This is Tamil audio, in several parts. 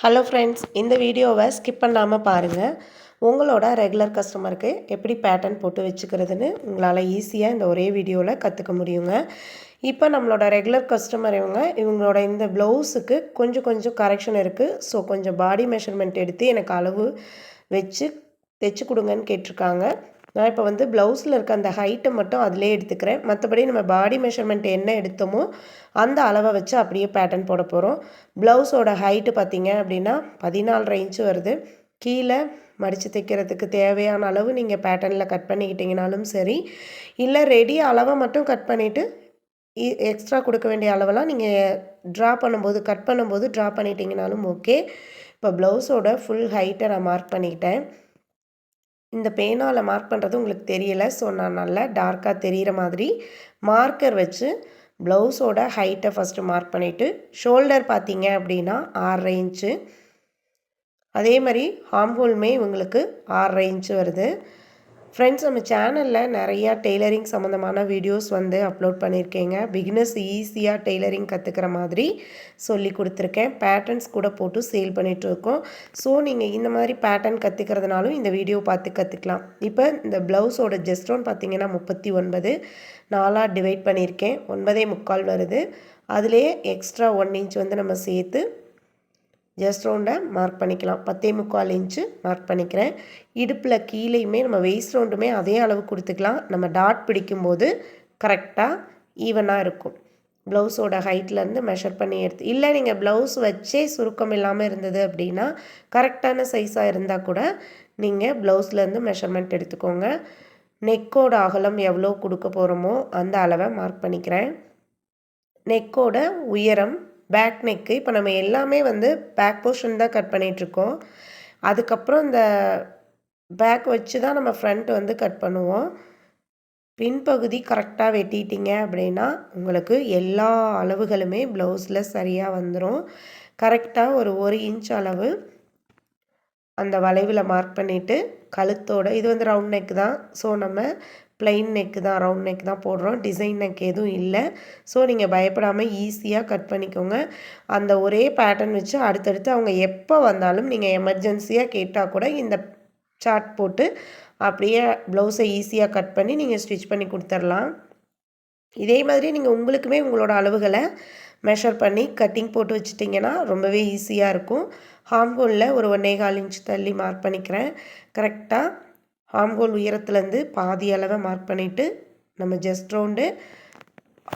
ஹலோ ஃப்ரெண்ட்ஸ், இந்த வீடியோவை ஸ்கிப் பண்ணாமல் பாருங்கள். உங்களோட ரெகுலர் கஸ்டமருக்கு எப்படி பேட்டர்ன் போட்டு வச்சுக்கிறதுன்னு உங்களால் ஈஸியாக இந்த ஒரே வீடியோவில் கற்றுக்க முடியுங்க. இப்போ நம்மளோட ரெகுலர் கஸ்டமர் இவங்களோட இந்த ப்ளவுஸுக்கு கொஞ்சம் கரெக்ஷன் இருக்குது. ஸோ கொஞ்சம் பாடி மெஷர்மெண்ட் எடுத்து எனக்கு அளவு வச்சு தைச்சி கொடுங்கன்னு கேட்டிருக்காங்க. நான் இப்போ ப்ளவுஸில் இருக்க அந்த ஹைட்டை மட்டும் அதிலே எடுத்துக்கிறேன். மற்றபடி நம்ம பாடி மெஷர்மெண்ட் என்ன எடுத்தோமோ அந்த அளவை வச்சு அப்படியே பேட்டர்ன் போட போகிறோம். ப்ளவுஸோட ஹைட்டு பார்த்திங்க அப்படின்னா 14.5 இன்ச்சு வருது. கீழே மடித்து தைக்கிறதுக்கு தேவையான அளவு நீங்கள் பேட்டர்னில் கட் பண்ணிக்கிட்டிங்கனாலும் சரி, இல்லை ரெடி அளவை மட்டும் கட் பண்ணிவிட்டு எக்ஸ்ட்ரா கொடுக்க வேண்டிய அளவெல்லாம் நீங்கள் கட் பண்ணும்போது ட்ரா பண்ணிட்டீங்கனாலும் ஓகே. இப்போ ப்ளவுஸோட ஃபுல் ஹைட்டை நான் மார்க் பண்ணிக்கிட்டேன். இந்த பேனாவில் மார்க் பண்ணுறது உங்களுக்கு தெரியலை, ஸோ நான் நல்லா டார்க்காக தெரிகிற மாதிரி மார்க்கர் வச்சு ப்ளவுஸோட ஹைட்டை ஃபஸ்ட்டு மார்க் பண்ணிவிட்டு, ஷோல்டர் பார்த்தீங்க அப்படின்னா 6.5 இன்ச்சு, அதே மாதிரி ஆர்ம் ஹோலுமே இவங்களுக்கு 6.5 இன்ச்சு வருது. ஃப்ரெண்ட்ஸ், நம்ம சேனலில் நிறையா டெய்லரிங் சம்மந்தமான வீடியோஸ் அப்லோட் பண்ணியிருக்கேங்க. பிகினர்ஸ் ஈஸியாக டெய்லரிங் கற்றுக்கிற மாதிரி சொல்லி கொடுத்துருக்கேன். பேட்டர்ன்ஸ் கூட போட்டு சேல் பண்ணிகிட்ருக்கோம். ஸோ நீங்கள் இந்த மாதிரி பேட்டர்ன் கற்றுக்கிறதுனாலும் இந்த வீடியோ பார்த்து கற்றுக்கலாம். இப்போ இந்த ப்ளவுஸோட ஜெஸ்ட்ரோன் பார்த்தீங்கன்னா 39 4ஆக டிவைட் பண்ணியிருக்கேன். 9.25 வருது. அதுலேயே எக்ஸ்ட்ரா 1 இன்ச் நம்ம சேர்த்து ஜஸ்ட் ரவுண்டை மார்க் பண்ணிக்கலாம். 10.25 இன்ச்சு மார்க் பண்ணிக்கிறேன். இடுப்பில் கீழேயுமே நம்ம வெயிஸ்ட் ரவுண்டுமே அதே அளவு கொடுத்துக்கலாம். நம்ம டாட் பிடிக்கும்போது கரெக்டாக ஈவனாக இருக்கும். ப்ளவுஸோட ஹைட்லேருந்து மெஷர் பண்ணி இல்லை நீங்கள் ப்ளவுஸ் வச்சே சுருக்கம் இல்லாமல் இருந்தது அப்படின்னா கரெக்டான சைஸாக இருந்தால் கூட நீங்கள் ப்ளவுஸ்லேருந்து மெஷர்மெண்ட் எடுத்துக்கோங்க. நெக்கோட அகலம் எவ்வளோ கொடுக்க போகிறோமோ அந்த அளவை மார்க் பண்ணிக்கிறேன். நெக்கோட உயரம், பேக் நெக்கு, இப்போ நம்ம எல்லாமே பேக் போர்ஷன் தான் கட் பண்ணிகிட்ருக்கோம். அதுக்கப்புறம் இந்த பேக் வச்சு தான் நம்ம ஃப்ரண்ட் கட் பண்ணுவோம். பின்பகுதி கரெக்டாக வெட்டிட்டீங்க அப்படின்னா உங்களுக்கு எல்லா அளவுகளுமே ப்ளவுஸில் சரியாக வந்துடும். கரெக்டாக ஒரு 1 இன்ச் அளவு அந்த வளைவில் மார்க் பண்ணிவிட்டு கழுத்தோட இது ரவுண்ட் நெக் தான். ஸோ நம்ம பிளெயின் நெக்கு தான், ரவுண்ட் நெக் தான் போடுறோம். டிசைன் நெக் எதுவும் இல்லை. ஸோ நீங்கள் பயப்படாமல் ஈஸியாக கட் பண்ணிக்கோங்க. அந்த ஒரே பேட்டர்ன் வச்சு அடுத்தடுத்து அவங்க எப்போ வந்தாலும் நீங்கள் எமர்ஜென்சியாக கேட்டால் கூட இந்த சார்ட் போட்டு அப்படியே ப்ளவுஸை ஈஸியாக கட் பண்ணி நீங்கள் ஸ்டிச் பண்ணி கொடுத்துர்லாம். இதே மாதிரி நீங்கள் உங்களுக்குமே உங்களோட அளவுகளை மெஷர் பண்ணி கட்டிங் போட்டு வச்சிட்டிங்கன்னா ரொம்பவே ஈஸியாக இருக்கும். ஹார்ம்ஹோலில் ஒரு 1.25 இன்ச் தள்ளி மார்க் பண்ணிக்கிறேன். கரெக்டாக ஆர்ம்ஹோல் உயரத்துலேருந்து பாதி அளவை மார்க் பண்ணிவிட்டு நம்ம ஜஸ்ட் ரவுண்டு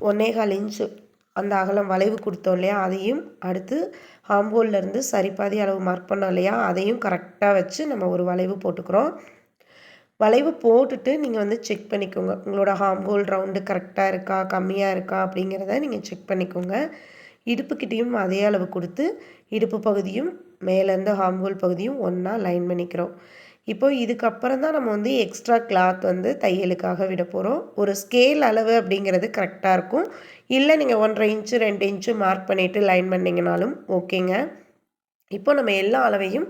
1.25 இன்ச்சு அந்த அகலம் வளைவு கொடுத்தோம் இல்லையா, அதையும் அடுத்து ஆர்ம்ஹோல்லேருந்து சரி பாதி அளவு மார்க் பண்ணோம் இல்லையா, அதையும் கரெக்டாக வச்சு நம்ம ஒரு வளைவு போட்டுக்கிறோம். வளைவு போட்டுட்டு நீங்கள் செக் பண்ணிக்கோங்க. உங்களோட ஆர்ம்ஹோல் ரவுண்டு கரெக்டாக இருக்கா, கம்மியாக இருக்கா அப்படிங்கிறத நீங்கள் செக் பண்ணிக்கோங்க. இடுப்புக்கிட்டேயும் அதே அளவு கொடுத்து இடுப்பு பகுதியும் மேலேருந்து ஆர்ம்ஹோல் பகுதியும் ஒன்றா லைன் பண்ணிக்கிறோம். இப்போ இதுக்கப்புறம் தான் நம்ம எக்ஸ்ட்ரா கிளாத் தையலுக்காக விட போகிறோம். ஒரு ஸ்கேல் அளவு அப்படிங்கிறது கரெக்டாக இருக்கும். இல்லை நீங்கள் 1.5 இன்ச்சு 2 இன்ச்சு மார்க் பண்ணிவிட்டு லைன் பண்ணிங்கனாலும் ஓகேங்க. இப்போ நம்ம எல்லா அளவையும்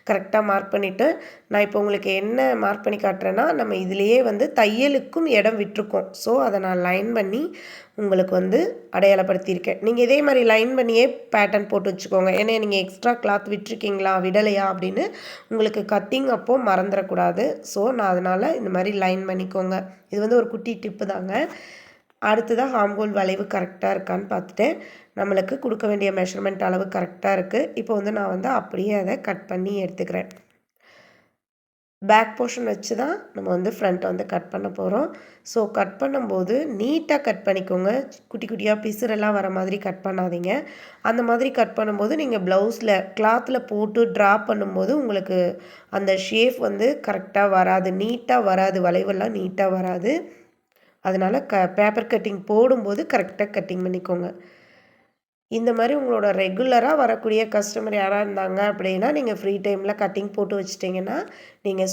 கரெக்டாக மார்க் பண்ணிவிட்டு நான் இப்போ உங்களுக்கு என்ன மார்க் பண்ணி காட்டுறேன்னா, நம்ம இதிலேயே தையலுக்கும் இடம் விட்டுருக்கோம். ஸோ அதை நான் லைன் பண்ணி உங்களுக்கு அடையாளப்படுத்தியிருக்கேன். நீங்கள் இதே மாதிரி லைன் பண்ணியே பேட்டர்ன் போட்டு வச்சுக்கோங்க. ஏன்னா நீங்கள் எக்ஸ்ட்ரா கிளாத் விட்டுருக்கீங்களா விடலையா அப்படின்னு உங்களுக்கு கட்டிங் அப்போது மறந்துடக்கூடாது. ஸோ நான் அதனால் இந்த மாதிரி லைன் பண்ணிக்கோங்க. இது ஒரு குட்டி டிப்பு தாங்க. அடுத்ததாக ஆர்ம்ஹோல் வளைவு கரெக்டாக இருக்கான்னு பார்த்துட்டேன். நம்மளுக்கு கொடுக்க வேண்டிய மெஷர்மெண்ட் அளவு கரெக்டாக இருக்குது. இப்போ நான் அப்படியே அதை கட் பண்ணி எடுத்துக்கிறேன். பேக் போர்ஷன் வச்சு தான் நம்ம ஃப்ரண்ட் கட் பண்ண போகிறோம். ஸோ கட் பண்ணும்போது நீட்டாக கட் பண்ணிக்கோங்க. குட்டி குட்டியாக பிசுரெல்லாம் வர மாதிரி கட் பண்ணாதீங்க. அந்த மாதிரி கட் பண்ணும்போது நீங்கள் ப்ளவுஸில் கிளாத்தில் போட்டு ட்ரா பண்ணும்போது உங்களுக்கு அந்த ஷேப் கரெக்டாக வராது, நீட்டாக வராது, வளைவெல்லாம் நீட்டாக வராது. அதனால் பேப்பர் கட்டிங் போடும்போது கரெக்டாக கட்டிங் பண்ணிக்கோங்க. இந்த மாதிரி உங்களோட ரெகுலராக வரக்கூடிய கஸ்டமர் யாராக இருந்தாங்க அப்படின்னா நீங்கள் ஃப்ரீ டைமில் கட்டிங் போட்டு வச்சிட்டிங்கன்னா நீங்கள்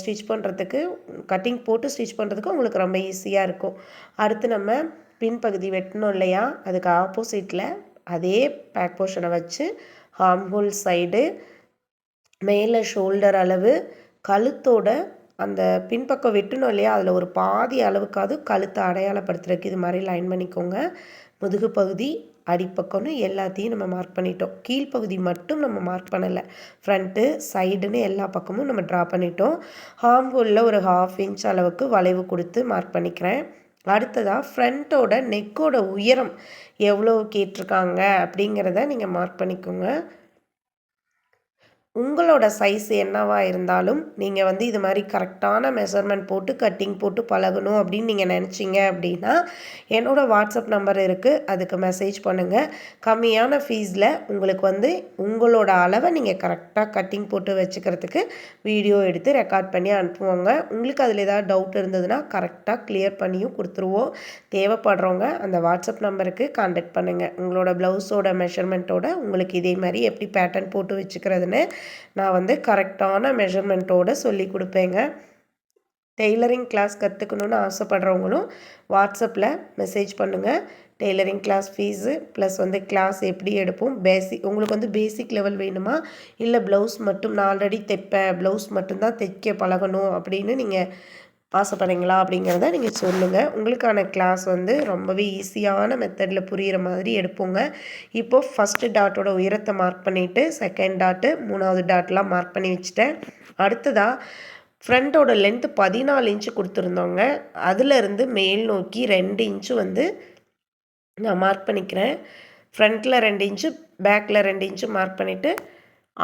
கட்டிங் போட்டு ஸ்டிச் பண்ணுறதுக்கு உங்களுக்கு ரொம்ப ஈஸியாக இருக்கும். அடுத்து நம்ம பின்பகுதி வெட்டணும் இல்லையா, அதுக்கு ஆப்போசிட்டில் அதே பேக் போர்ஷனை வச்சு ஆர்ம்ஹோல் சைடு, மேலே ஷோல்டர் அளவு, கழுத்தோட அந்த பின்பக்கம் வெட்டணும் இல்லையா, அதில் ஒரு பாதி அளவுக்காவது கழுத்தை அடையாளப்படுத்துறதுக்கு இது மாதிரி லைன் பண்ணிக்கோங்க. முதுகு பகுதி அடிப்பக்கம்னு எல்லாத்தையும் நம்ம மார்க் பண்ணிட்டோம். கீழ்ப்பகுதி மட்டும் நம்ம மார்க் பண்ணலை. ஃப்ரண்ட்டு சைடுன்னு எல்லா பக்கமும் நம்ம ட்ரா பண்ணிட்டோம். ஹார்ம்ஹோலில் ஒரு 1/2 இன்ச் அளவுக்கு வளைவு கொடுத்து மார்க் பண்ணிக்கிறேன். அடுத்ததாக ஃப்ரண்ட்டோட நெக்கோட உயரம் எவ்வளோ கேட்டிருக்காங்க அப்படிங்கிறத நீங்கள் மார்க் பண்ணிக்கோங்க. உங்களோட சைஸ் என்னவா இருந்தாலும் நீங்கள் வந்து இது மாதிரி கரெக்டான மெஷர்மெண்ட் போட்டு கட்டிங் போட்டு பழகணும் அப்படின்னு நீங்கள் நினச்சிங்க அப்படின்னா என்னோடய வாட்ஸ்அப் நம்பர் இருக்குது, அதுக்கு மெசேஜ் பண்ணுங்கள். கம்மியான ஃபீஸில் உங்களுக்கு வந்து உங்களோட அளவை நீங்கள் கரெக்டாக கட்டிங் போட்டு வச்சுக்கிறதுக்கு வீடியோ எடுத்து ரெக்கார்ட் பண்ணி அனுப்புவோங்க. உங்களுக்கு அதில் ஏதாவது டவுட் இருந்ததுன்னா கரெக்டாக கிளியர் பண்ணியும் கொடுத்துருவோம். தேவைப்படுறவங்க அந்த வாட்ஸ்அப் நம்பருக்கு கான்டாக்ட் பண்ணுங்கள். உங்களோட ப்ளவுஸோட மெஷர்மெண்ட்டோட உங்களுக்கு இதே மாதிரி எப்படி பேட்டர்ன் போட்டு வச்சுக்கிறதுன்னு நான் வந்து கரெக்டான மெஷர்மெண்ட்டோடு சொல்லி கொடுப்பேங்க. டெய்லரிங் கிளாஸ் கற்றுக்கணுன்னு ஆசைப்படுறவங்களும் வாட்ஸ்அப்பில் மெசேஜ் பண்ணுங்கள். டெய்லரிங் கிளாஸ் ஃபீஸு ப்ளஸ் வந்து கிளாஸ் எப்படி எடுப்போம், உங்களுக்கு வந்து பேசிக் லெவல் வேணுமா, இல்லை ப்ளவுஸ் மட்டும் நான் ஆல்ரெடி தைப்பேன், ப்ளவுஸ் மட்டும்தான் தைக்க பழகணும் அப்படின்னு நீங்கள் ஆசைப்படுறீங்களா அப்படிங்கிறத நீங்கள் சொல்லுங்கள். உங்களுக்கான கிளாஸ் வந்து ரொம்பவே ஈஸியான மெத்தடில் புரிகிற மாதிரி எடுப்போங்க. இப்போது ஃபஸ்ட்டு டாட்டோட உயரத்தை மார்க் பண்ணிவிட்டு செகண்ட் டாட்டு 3வது டாட்லாம் மார்க் பண்ணி வச்சுட்டேன். அடுத்ததாக ஃப்ரண்ட்டோட லென்த்து 14 இன்ச்சு கொடுத்துருந்தோங்க. அதிலிருந்து மேல் நோக்கி 2 இன்ச்சு வந்து நான் மார்க் பண்ணிக்கிறேன். ஃப்ரண்ட்டில் 2 இன்ச்சு, பேக்கில் 2 இன்ச்சு மார்க் பண்ணிவிட்டு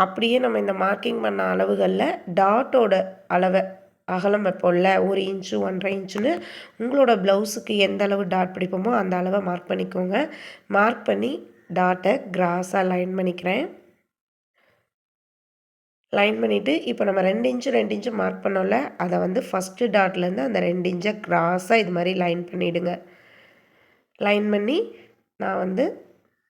அப்படியே நம்ம இந்த மார்க்கிங் பண்ண அளவுகளில் டாட்டோட அளவை அகலம் வைப்போம்ல, 1 இன்ச்சு 1.5 இன்ச்சுன்னு உங்களோட ப்ளவுஸுக்கு எந்த அளவு டாட் பிடிப்போமோ அந்த அளவை மார்க் பண்ணிக்கோங்க. மார்க் பண்ணி டாட்டை கிராஸாக லைன் பண்ணிக்கிறேன். லைன் பண்ணிவிட்டு இப்போ நம்ம 2 இன்ச்சு மார்க் பண்ணோம்ல, அதை வந்து ஃபஸ்ட்டு டாட்லேருந்து அந்த 2 இன்ச்சை கிராஸாக இது மாதிரி லைன் பண்ணிவிடுங்க. லைன் பண்ணி நான் வந்து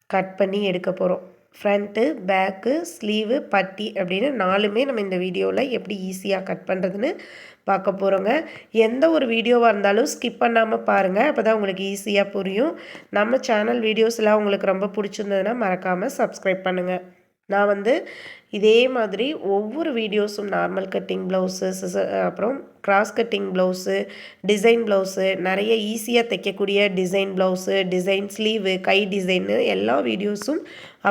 கட் பண்ணி எடுக்க போகிறோம். ஃப்ரண்ட்டு, பேக்கு, ஸ்லீவு, பட்டி அப்படின்னு 4மே நம்ம இந்த வீடியோவில் எப்படி ஈஸியாக கட் பண்ணுறதுன்னு பார்க்க போகிறோங்க. எந்த ஒரு வீடியோவாக இருந்தாலும் ஸ்கிப் பண்ணாமல் பாருங்கள், அப்போ தான் உங்களுக்கு ஈஸியாக புரியும். நம்ம சேனல் வீடியோஸ்லாம் உங்களுக்கு ரொம்ப பிடிச்சிருந்ததுன்னா மறக்காமல் சப்ஸ்கிரைப் பண்ணுங்கள். நான் வந்து இதே மாதிரி ஒவ்வொரு வீடியோஸும் நார்மல் கட்டிங் ப்ளவுஸு, அப்புறம் cross cutting blouse, design blouse, நிறைய ஈஸியாக தைக்கக்கூடிய டிசைன் ப்ளவுஸு, டிசைன் ஸ்லீவு, கை டிசைனு எல்லா வீடியோஸும்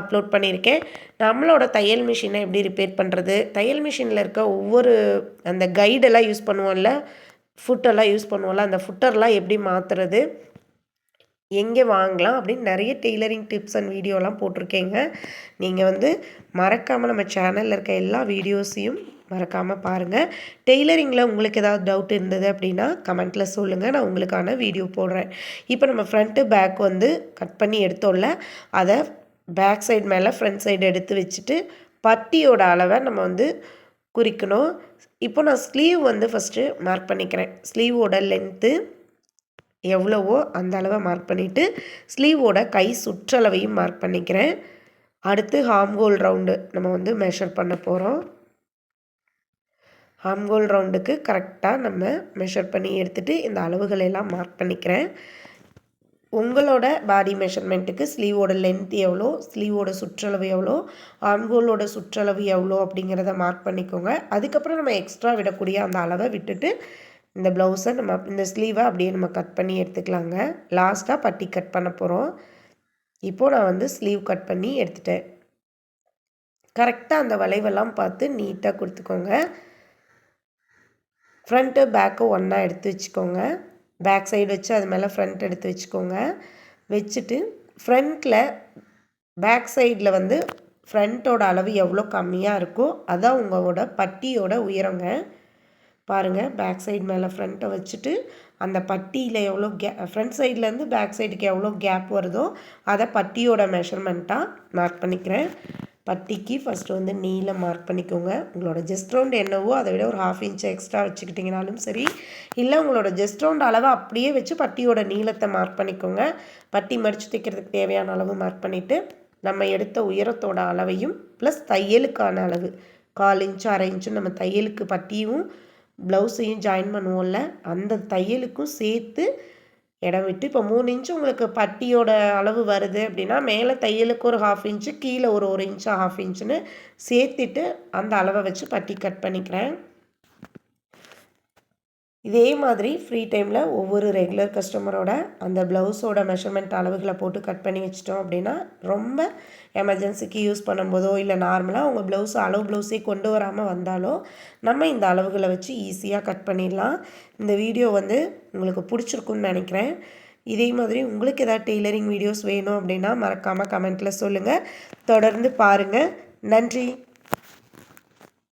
அப்லோட் பண்ணியிருக்கேன். நம்மளோட தையல் மிஷினை எப்படி ரிப்பேர் பண்ணுறது, தையல் மிஷினில் இருக்க ஒவ்வொரு அந்த கைடெல்லாம் யூஸ் பண்ணுவோம்ல, ஃபுட்டெல்லாம் யூஸ் பண்ணுவோம்ல, அந்த ஃபுட்டர்லாம் எப்படி மாற்றுறது, எங்கே வாங்கலாம் அப்படின்னு நிறைய டெய்லரிங் டிப்ஸ் அண்ட் வீடியோலாம் போட்டிருக்கேங்க. நீங்கள் வந்து மறக்காமல் நம்ம சேனலில் இருக்க எல்லா வீடியோஸையும் மறக்காமல் பாருங்கள். டெய்லரிங்கில் உங்களுக்கு ஏதாவது டவுட் இருந்தது அப்படின்னா கமெண்ட்டில் சொல்லுங்கள், நான் உங்களுக்கான வீடியோ போடுறேன். இப்போ நம்ம ஃப்ரண்ட்டு பேக் வந்து கட் பண்ணி எடுத்தோம்ல, அதை பேக் சைடு மேலே ஃப்ரண்ட் சைடு எடுத்து வச்சுட்டு பட்டியோட அளவை நம்ம வந்து குறிக்கணும். இப்போ நான் ஸ்லீவ் வந்து ஃபஸ்ட்டு மார்க் பண்ணிக்கிறேன். ஸ்லீவோட லென்த்து எவ்வளவோ அந்த அளவை மார்க் பண்ணிவிட்டு ஸ்லீவோட கை சுற்றளவையும் மார்க் பண்ணிக்கிறேன். அடுத்து ஹார்ம்ஹோல் ரவுண்டு நம்ம வந்து மெஷர் பண்ண போகிறோம். ஹார்ம்ஹோல் ரவுண்டுக்கு கரெக்டாக நம்ம மெஷர் பண்ணி எடுத்துகிட்டு இந்த அளவுகளெல்லாம் மார்க் பண்ணிக்கிறேன். உங்களோட பாடி மெஷர்மெண்ட்டுக்கு ஸ்லீவோட லென்த் எவ்வளோ, ஸ்லீவோட சுற்றளவு எவ்வளோ, ஆர்ம்ஹோலோட சுற்றளவு எவ்வளோ அப்படிங்கிறத மார்க் பண்ணிக்கோங்க. அதுக்கப்புறம் நம்ம எக்ஸ்ட்ரா விடக்கூடிய அந்த அளவை விட்டுட்டு இந்த ப்ளவுஸை நம்ம இந்த ஸ்லீவை அப்படியே நம்ம கட் பண்ணி எடுத்துக்கலாங்க. லாஸ்ட்டாக பட்டி கட் பண்ண போகிறோம். இப்போது நான் வந்து ஸ்லீவ் கட் பண்ணி எடுத்துட்டேன். கரெக்டாக அந்த வளைவெல்லாம் பார்த்து நீட்டாக கொடுத்துக்கோங்க. ஃப்ரண்ட்டு பேக்கு ஒன்றா எடுத்து வச்சுக்கோங்க. பேக் சைடு வச்சு அது மேலே ஃப்ரண்ட் எடுத்து வச்சுக்கோங்க. வச்சுட்டு ஃப்ரண்ட்டில் பேக் சைடில் வந்து ஃப்ரண்ட்டோட அளவு எவ்வளோ கம்மியாக இருக்கோ அதான் உங்களோட பட்டியோட உயரங்க. பாருங்கள், பேக் சைடு மேலே ஃப்ரண்ட்டை வச்சுட்டு அந்த பட்டியில் எவ்வளோ ஃப்ரண்ட் சைட்லேருந்து பேக் சைடுக்கு எவ்வளோ கேப் வருதோ அதை பட்டியோட மெஷர்மெண்ட்டாக மார்க் பண்ணிக்கிறேன். பட்டிக்கு ஃபஸ்ட்டு வந்து நீளம் மார்க் பண்ணிக்கோங்க. உங்களோட ஜஸ்ட் ரவுண்ட் என்னவோ அதை விட ஒரு 1/2 இன்ச் எக்ஸ்ட்ரா வச்சுக்கிட்டிங்கனாலும் சரி, இல்லை உங்களோட ஜஸ்ட் ரவுண்ட் அளவை அப்படியே வச்சு பட்டியோட நீளத்தை மார்க் பண்ணிக்கோங்க. பட்டி மடித்து தைக்கிறதுக்கு தேவையான அளவு மார்க் பண்ணிவிட்டு நம்ம எடுத்த உயரத்தோட அளவையும் ப்ளஸ் தையலுக்கான அளவு 1/4 இன்ச்சு 1/2 இன்ச்சு நம்ம தையலுக்கு பட்டியும் ப்ளவுஸையும் ஜாயின் பண்ணுவோம்ல, அந்த தையலுக்கும் சேர்த்து இடம் விட்டு இப்போ 3 இன்ச்சு உங்களுக்கு பட்டியோட அளவு வருது அப்படின்னா மேலே தையலுக்கு ஒரு 1/2 இன்ச்சு, கீழே ஒரு 1 இன்ச்சு 1/2 இன்ச்சுன்னு சேர்த்துட்டு அந்த அளவை வச்சு பட்டி கட் பண்ணிக்கிறேன். இதே மாதிரி ஃப்ரீ டைமில் ஒவ்வொரு ரெகுலர் கஸ்டமரோட அந்த ப்ளவுஸோட மெஷர்மெண்ட் அளவுகளை போட்டு கட் பண்ணி வச்சிட்டோம் அப்படின்னா ரொம்ப எமர்ஜென்சிக்கு யூஸ் பண்ணும்போதோ இல்லை நார்மலாக உங்கள் அளவு ப்ளவுஸே கொண்டு வராமல் வந்தாலோ நம்ம இந்த அளவுகளை வச்சு ஈஸியாக கட் பண்ணிடலாம். இந்த வீடியோ உங்களுக்கு பிடிச்சிருக்குன்னு நினைக்கிறேன். இதே மாதிரி உங்களுக்கு ஏதாவது டெய்லரிங் வீடியோஸ் வேணும் அப்படின்னா மறக்காமல் கமெண்ட்டில் சொல்லுங்கள். தொடர்ந்து பாருங்கள். நன்றி.